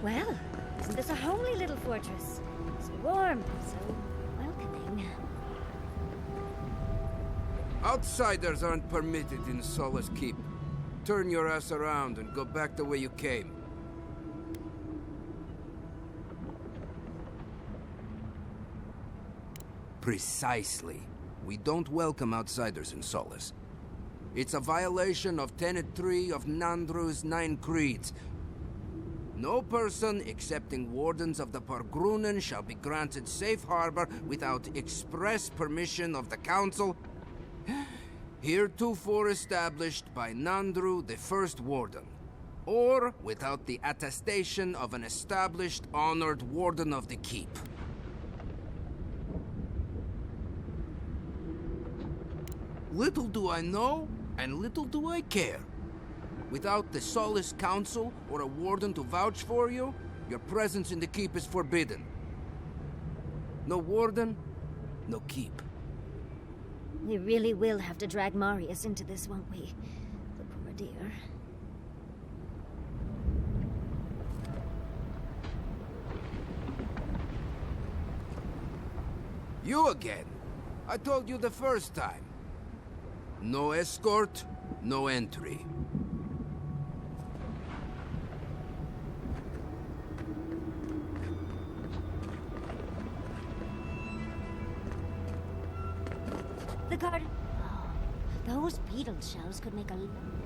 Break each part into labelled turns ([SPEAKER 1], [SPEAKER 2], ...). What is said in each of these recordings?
[SPEAKER 1] Well, isn't this a homely little fortress? So warm, so welcoming.
[SPEAKER 2] Outsiders aren't permitted in Solace Keep. Turn your ass around and go back the way you came. Precisely. We don't welcome outsiders in Solace. It's a violation of Tenet 3 of Nandru's 9 Creeds. No person excepting wardens of the Pargrunen shall be granted safe harbor without express permission of the Council, heretofore established by Nandru, the First Warden, or without the attestation of an established, honored Warden of the Keep. Little do I know, and little do I care. Without the Solace Council or a warden to vouch for you, your presence in the keep is forbidden. No warden, no keep.
[SPEAKER 1] We really will have to drag Marius into this, won't we? The poor dear.
[SPEAKER 2] You again. I told you the first time. No escort, no entry.
[SPEAKER 1] The garden. Oh, those beetle shells could make a...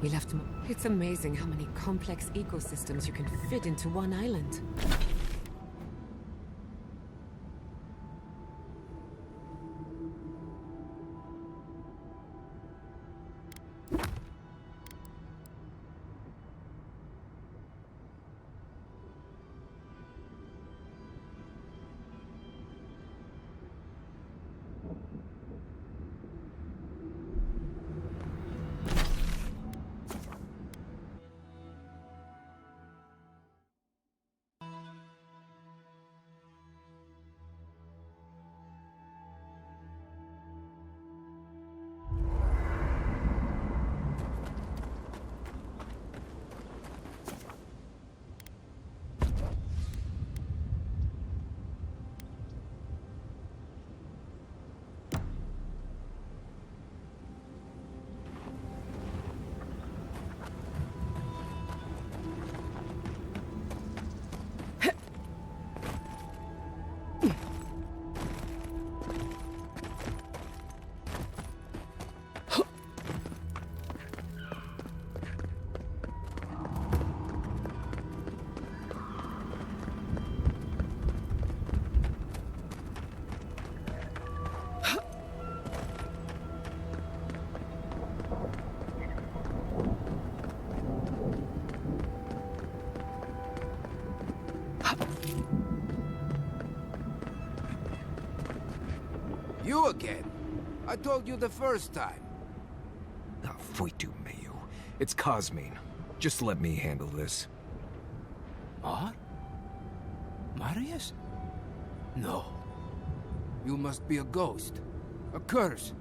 [SPEAKER 3] We left them. It's amazing how many complex ecosystems you can fit into one island.
[SPEAKER 2] You again. I told you the first time.
[SPEAKER 4] Ah, Foitu Mayo. It's Cosmine. Just let me handle this.
[SPEAKER 2] What? Marius? No. You must be a ghost. A curse.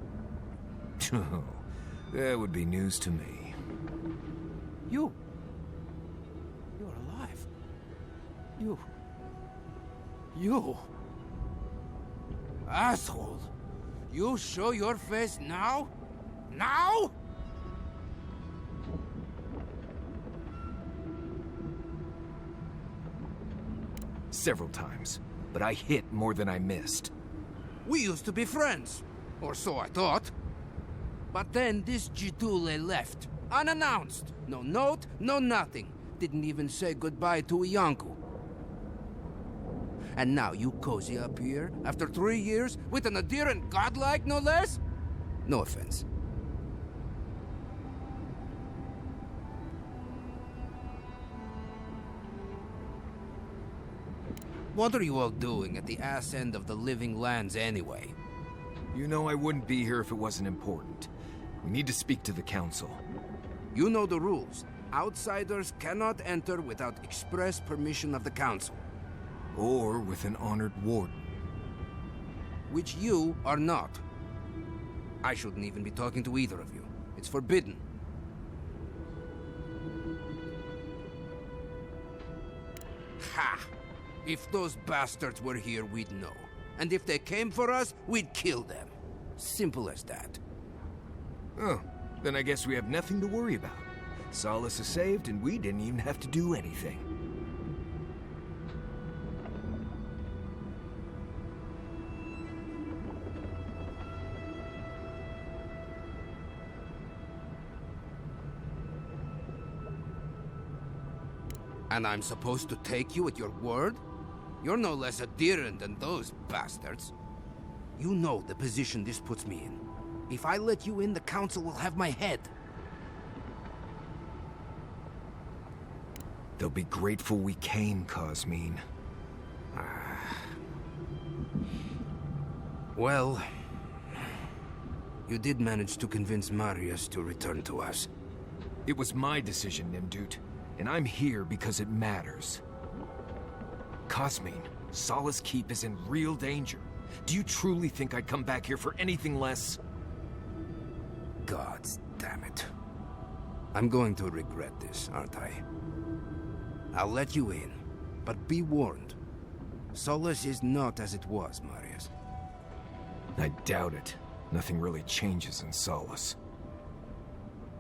[SPEAKER 4] Oh, that would be news to me.
[SPEAKER 2] You're alive. You... Asshole! You show your face now? Now?
[SPEAKER 4] Several times, but I hit more than I missed.
[SPEAKER 2] We used to be friends. Or so I thought. But then this Jitule left. Unannounced. No note, no nothing. Didn't even say goodbye to Iancu. And now you cozy up here, after 3 years, with an adherent godlike, no less? No offense. What are you all doing at the ass end of the living lands anyway?
[SPEAKER 4] You know I wouldn't be here if it wasn't important. We need to speak to the council.
[SPEAKER 2] You know the rules. Outsiders cannot enter without express permission of the council.
[SPEAKER 4] Or with an honored warden.
[SPEAKER 2] Which you are not. I shouldn't even be talking to either of you. It's forbidden. Ha! If those bastards were here, we'd know. And if they came for us, we'd kill them. Simple as that.
[SPEAKER 4] Oh, then I guess we have nothing to worry about. Solace is saved, and we didn't even have to do anything.
[SPEAKER 2] And I'm supposed to take you at your word? You're no less adherent than those bastards. You know the position this puts me in. If I let you in, the Council will have my head.
[SPEAKER 4] They'll be grateful we came, Cosmine.
[SPEAKER 2] Well, you did manage to convince Marius to return to us.
[SPEAKER 4] It was my decision, Nimdut, and I'm here because it matters. Cosmine, Solace Keep is in real danger. Do you truly think I'd come back here for anything less?
[SPEAKER 2] Gods damn it. I'm going to regret this, aren't I? I'll let you in, but be warned. Solace is not as it was, Marius.
[SPEAKER 4] I doubt it. Nothing really changes in Solace.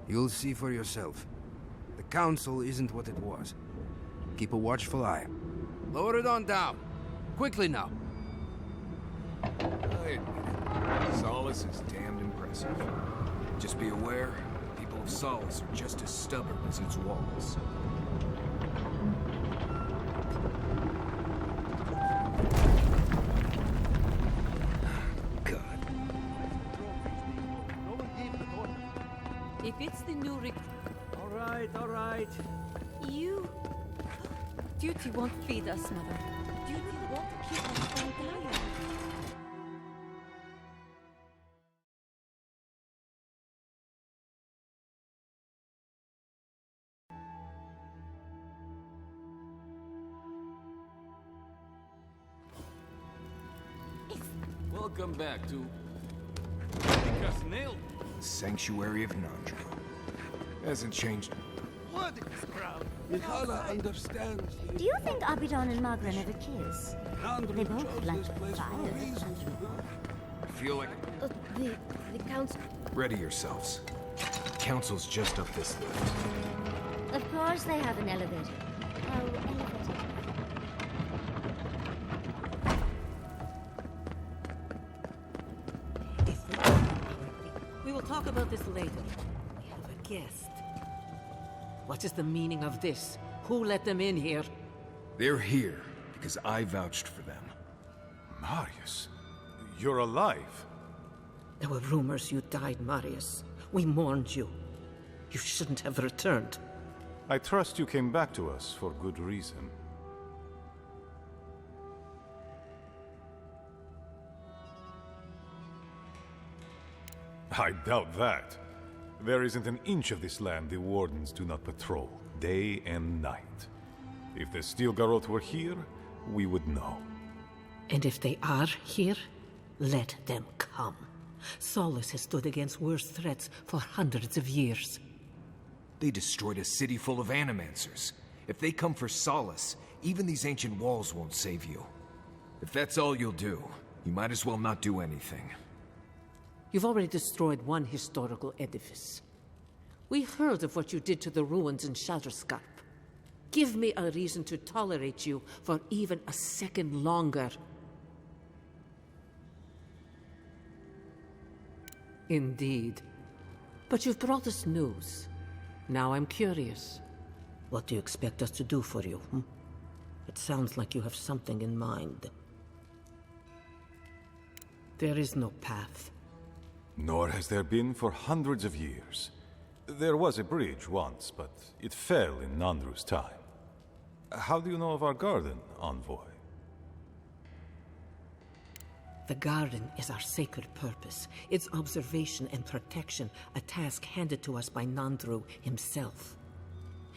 [SPEAKER 2] You'll see for yourself. The Council isn't what it was. Keep a watchful eye. Lower it on down. Quickly now.
[SPEAKER 4] I admit it. Solace is damned impressive. Just be aware, the people of Solace are just as stubborn as its walls. God.
[SPEAKER 3] If it's the new
[SPEAKER 5] All right.
[SPEAKER 3] You... Duty won't feed us, Mother. Duty won't keep us from dying.
[SPEAKER 5] Welcome back to Castillo.
[SPEAKER 4] Sanctuary of Nandro. Hasn't changed.
[SPEAKER 5] What is proud? Mihala understands.
[SPEAKER 1] Do you think Abidon and Magran ever kiss? They both
[SPEAKER 5] chose
[SPEAKER 1] like
[SPEAKER 5] this place
[SPEAKER 1] fire.
[SPEAKER 5] for a reason.
[SPEAKER 4] I feel like...
[SPEAKER 3] The council...
[SPEAKER 4] Ready yourselves. Council's just up this lift.
[SPEAKER 1] Of course they have an elevator. Oh, elevator.
[SPEAKER 6] We will talk about this later. We have a guest. What is the meaning of this? Who let them in here?
[SPEAKER 4] They're here because I vouched for them.
[SPEAKER 7] Marius, you're alive.
[SPEAKER 6] There were rumors you died, Marius. We mourned you. You shouldn't have returned.
[SPEAKER 7] I trust you came back to us for good reason. I doubt that. There isn't an inch of this land the Wardens do not patrol, day and night. If the Steel Garrote were here, we would know.
[SPEAKER 6] And if they are here, let them come. Solace has stood against worse threats for hundreds of years.
[SPEAKER 4] They destroyed a city full of animancers. If they come for Solace, even these ancient walls won't save you. If that's all you'll do, you might as well not do anything.
[SPEAKER 6] You've already destroyed one historical edifice. We heard of what you did to the ruins in Shatterscarp. Give me a reason to tolerate you for even a second longer. Indeed. But you've brought us news. Now I'm curious. What do you expect us to do for you? It sounds like you have something in mind. There is no path.
[SPEAKER 7] Nor has there been for hundreds of years. There was a bridge once, but it fell in Nandru's time. How do you know of our garden, Envoy?
[SPEAKER 6] The garden is our sacred purpose. Its observation and protection, a task handed to us by Nandru himself.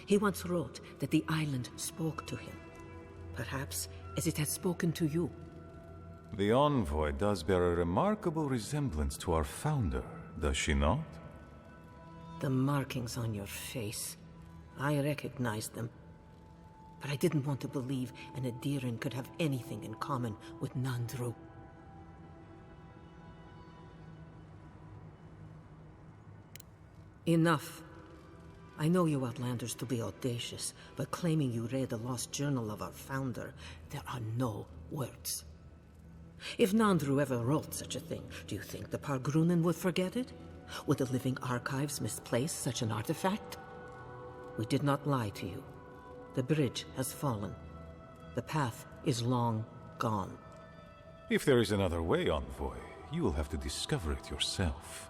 [SPEAKER 6] He once wrote that the island spoke to him. Perhaps as it has spoken to you.
[SPEAKER 7] The Envoy does bear a remarkable resemblance to our founder, does she not?
[SPEAKER 6] The markings on your face. I recognize them. but I didn't want to believe an Adiran could have anything in common with Nandru. Enough. I know you outlanders to be audacious, but claiming you read the lost journal of our founder, there are no words. If Nandru ever wrote such a thing, do you think the Pargrunen would forget it? Would the living archives misplace such an artifact? We did not lie to you. The bridge has fallen. The path is long gone.
[SPEAKER 7] If there is another way, Envoy, you will have to discover it yourself.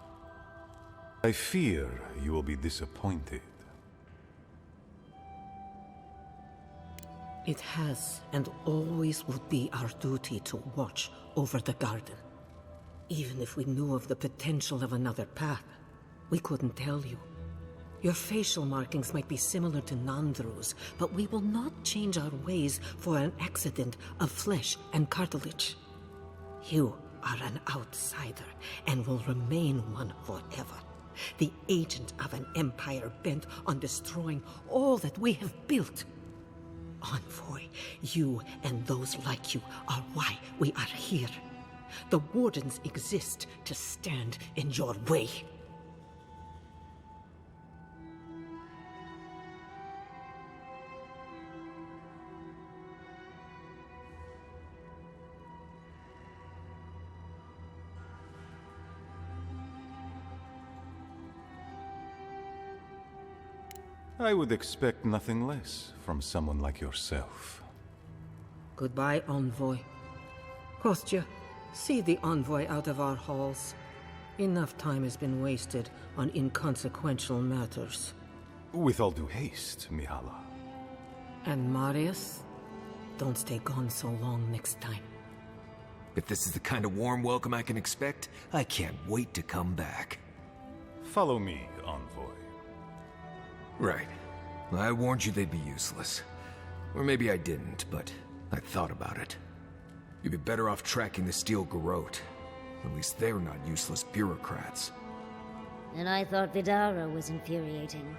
[SPEAKER 7] I fear you will be disappointed.
[SPEAKER 6] It has and always will be our duty to watch over the garden. Even if we knew of the potential of another path, we couldn't tell you. Your facial markings might be similar to Nandru's, but we will not change our ways for an accident of flesh and cartilage. You are an outsider and will remain one forever. The agent of an empire bent on destroying all that we have built. Envoy, you and those like you are why we are here. The Wardens exist to stand in your way.
[SPEAKER 7] I would expect nothing less from someone like yourself.
[SPEAKER 6] Goodbye, Envoy. Kostya, see the Envoy out of our halls. Enough time has been wasted on inconsequential matters.
[SPEAKER 7] With all due haste, Mihala.
[SPEAKER 6] And Marius? Don't stay gone so long next time.
[SPEAKER 4] If this is the kind of warm welcome I can expect, I can't wait to come back.
[SPEAKER 7] Follow me, Envoy.
[SPEAKER 4] Right. I warned you they'd be useless. Or maybe I didn't, but I thought about it. You'd be better off tracking the Steel Garrote. At least they're not useless bureaucrats.
[SPEAKER 1] And I thought Vidara was infuriating.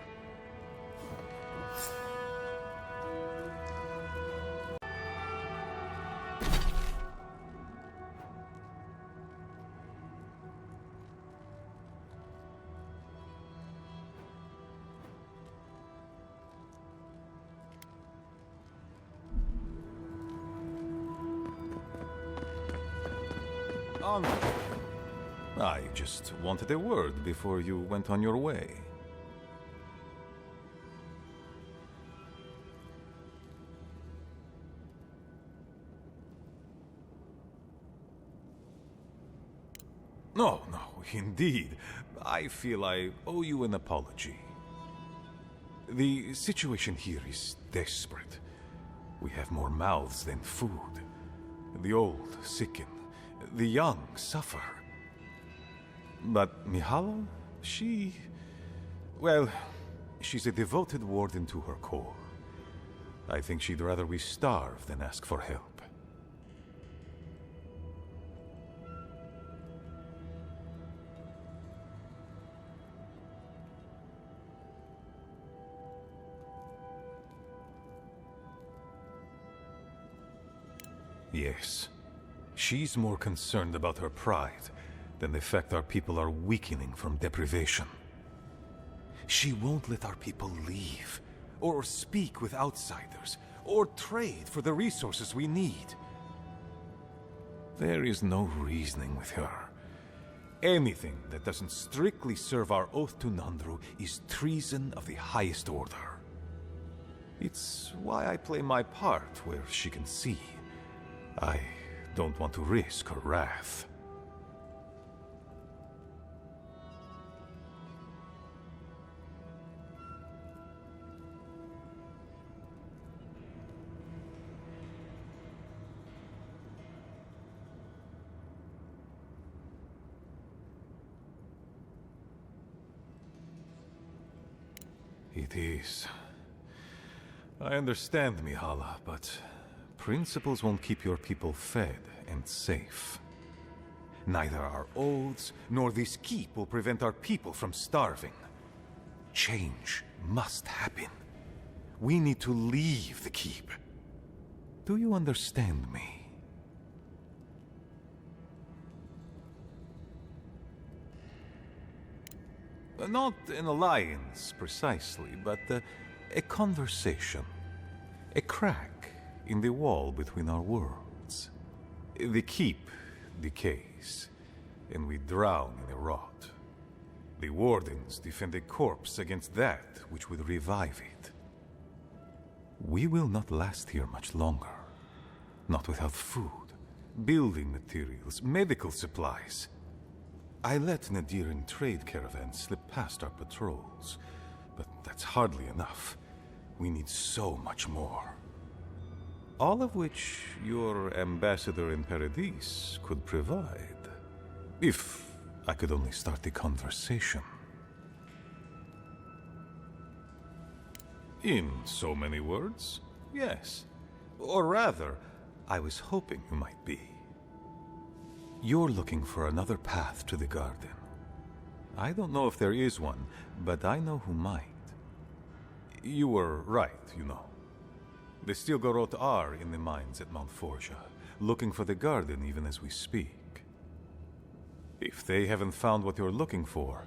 [SPEAKER 7] I just wanted a word before you went on your way. No, indeed. I feel I owe you an apology. The situation here is desperate. We have more mouths than food. The old sicken. The young suffer. But Mihala, she's a devoted warden to her core. I think she'd rather we starve than ask for help. Yes. She's more concerned about her pride than the fact our people are weakening from deprivation. She won't let our people leave, or speak with outsiders, or trade for the resources we need. There is no reasoning with her. Anything that doesn't strictly serve our oath to Nandru is treason of the highest order. It's why I play my part where she can see. I don't want to risk her wrath. It is. I understand, Mihala, but principles won't keep your people fed and safe. Neither our oaths nor this keep will prevent our people from starving. Change must happen. We need to leave the keep. Do you understand me? Not an alliance, precisely, but a conversation. A crack in the wall between our worlds. The keep decays, and we drown in a rot. The wardens defend a corpse against that which would revive it. We will not last here much longer. Not without food, building materials, medical supplies. I let Nadiran trade caravans slip past our patrols, but that's hardly enough. We need so much more. All of which your ambassador in Paradise could provide. If I could only start the conversation. In so many words, yes. Or rather, I was hoping you might be. You're looking for another path to the garden. I don't know if there is one, but I know who might. You were right, you know. The Stilgarroth are in the mines at Mount Forja, looking for the garden even as we speak. If they haven't found what you're looking for,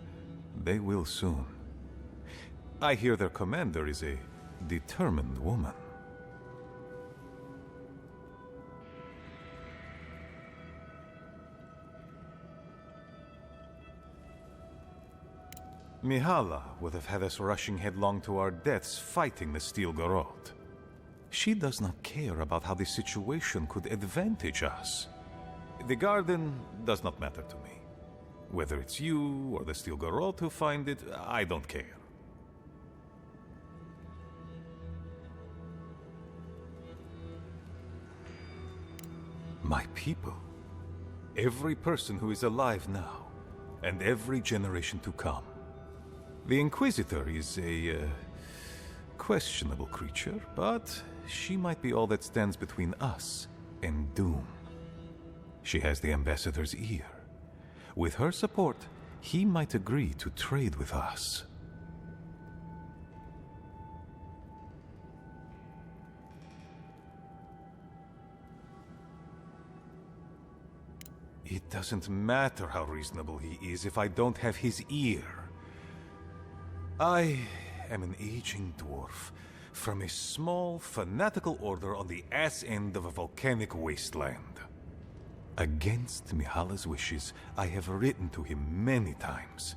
[SPEAKER 7] they will soon. I hear their commander is a determined woman. Mihala would have had us rushing headlong to our deaths fighting the Stilgarroth. She does not care about how the situation could advantage us. The garden does not matter to me. Whether it's you or the Stilgarroth who find it, I don't care. My people. Every person who is alive now, and every generation to come. The Inquisitor is a questionable creature, but she might be all that stands between us and doom. She has the Ambassador's ear. With her support, he might agree to trade with us. It doesn't matter how reasonable he is if I don't have his ear. I am an aging dwarf from a small, fanatical order on the ass end of a volcanic wasteland. Against Mihala's wishes, I have written to him many times.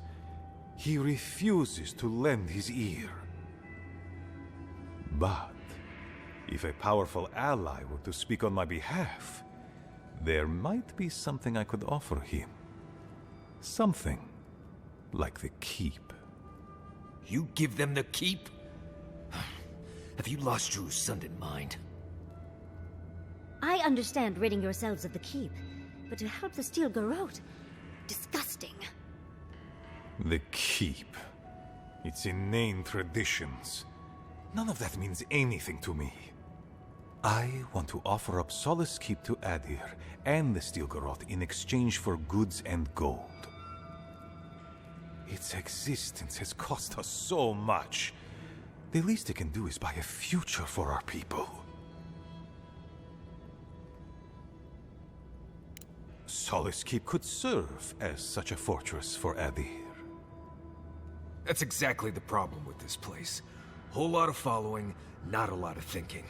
[SPEAKER 7] He refuses to lend his ear. But if a powerful ally were to speak on my behalf, there might be something I could offer him. Something like the keep.
[SPEAKER 4] You give them the keep? Have you lost your Sundan mind?
[SPEAKER 1] I understand ridding yourselves of the keep, but to help the Stilgarroth, disgusting.
[SPEAKER 7] The keep. Its inane traditions. None of that means anything to me. I want to offer up Solace Keep to Adir and the Stilgarroth in exchange for goods and gold. Its existence has cost us so much. The least it can do is buy a future for our people. Solace Keep could serve as such a fortress for Adir.
[SPEAKER 4] That's exactly the problem with this place. Whole lot of following, not a lot of thinking.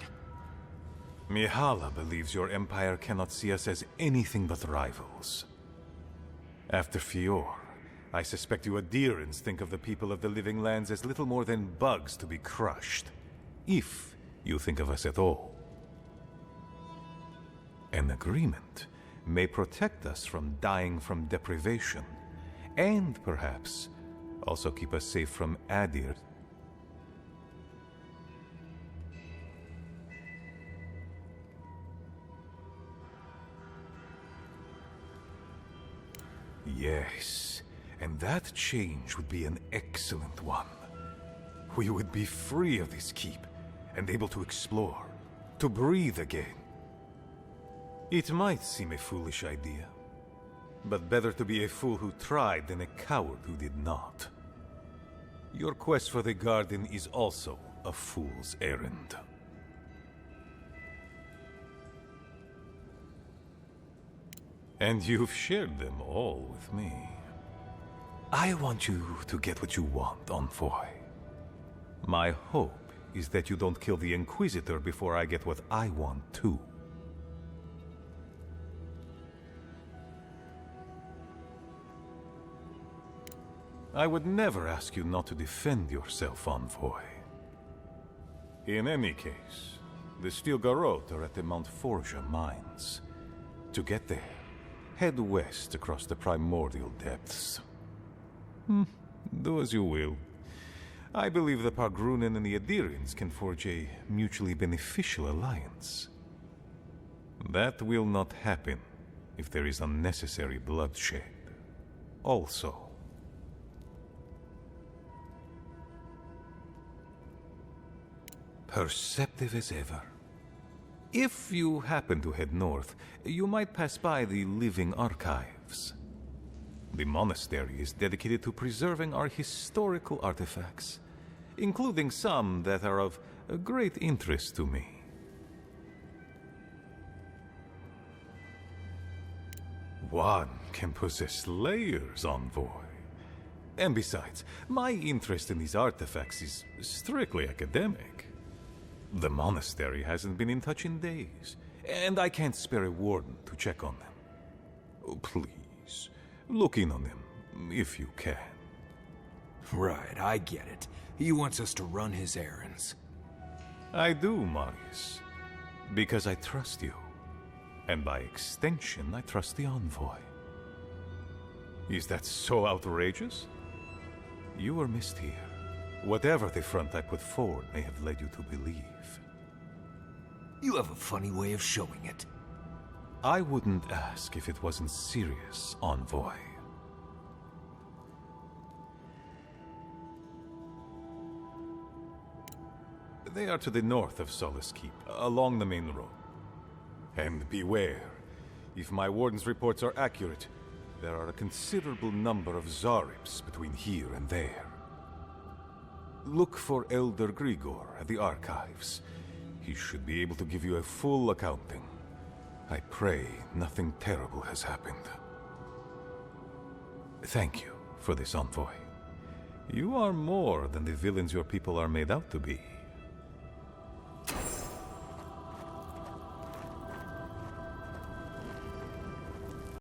[SPEAKER 7] Mihala believes your empire cannot see us as anything but rivals. After Fior, I suspect you Adirans think of the people of the Living Lands as little more than bugs to be crushed. If you think of us at all. An agreement may protect us from dying from deprivation, and perhaps also keep us safe from Adir. Yes, and that change would be an excellent one. We would be free of this keep, and able to explore, to breathe again. It might seem a foolish idea, but better to be a fool who tried than a coward who did not. Your quest for the garden is also a fool's errand. And you've shared them all with me. I want you to get what you want, Envoy. My hope is that you don't kill the Inquisitor before I get what I want too. I would never ask you not to defend yourself, Envoy. In any case, the Steel Garrote are at the Mount Forja mines. To get there, head west across the primordial depths. Do as you will. I believe the Pargrunen and the Adirians can forge a mutually beneficial alliance. That will not happen if there is unnecessary bloodshed. Also, perceptive as ever. If you happen to head north, you might pass by the Living Archives. The monastery is dedicated to preserving our historical artifacts, including some that are of great interest to me. One can possess layers, Envoy. And besides, my interest in these artifacts is strictly academic. The monastery hasn't been in touch in days, and I can't spare a warden to check on them. Oh, please, look in on them, if you can.
[SPEAKER 4] Right, I get it. He wants us to run his errands.
[SPEAKER 7] I do, Marius, because I trust you. And by extension, I trust the Envoy. Is that so outrageous? You were missed here. Whatever the front I put forward may have led you to believe.
[SPEAKER 4] You have a funny way of showing it.
[SPEAKER 7] I wouldn't ask if it wasn't serious, Envoy. They are to the north of Solace Keep, along the main road. And beware, if my warden's reports are accurate, there are a considerable number of Zarips between here and there. Look for Elder Grigor at the archives. He should be able to give you a full accounting. I pray nothing terrible has happened. Thank you for this, Envoy. You are more than the villains your people are made out to be.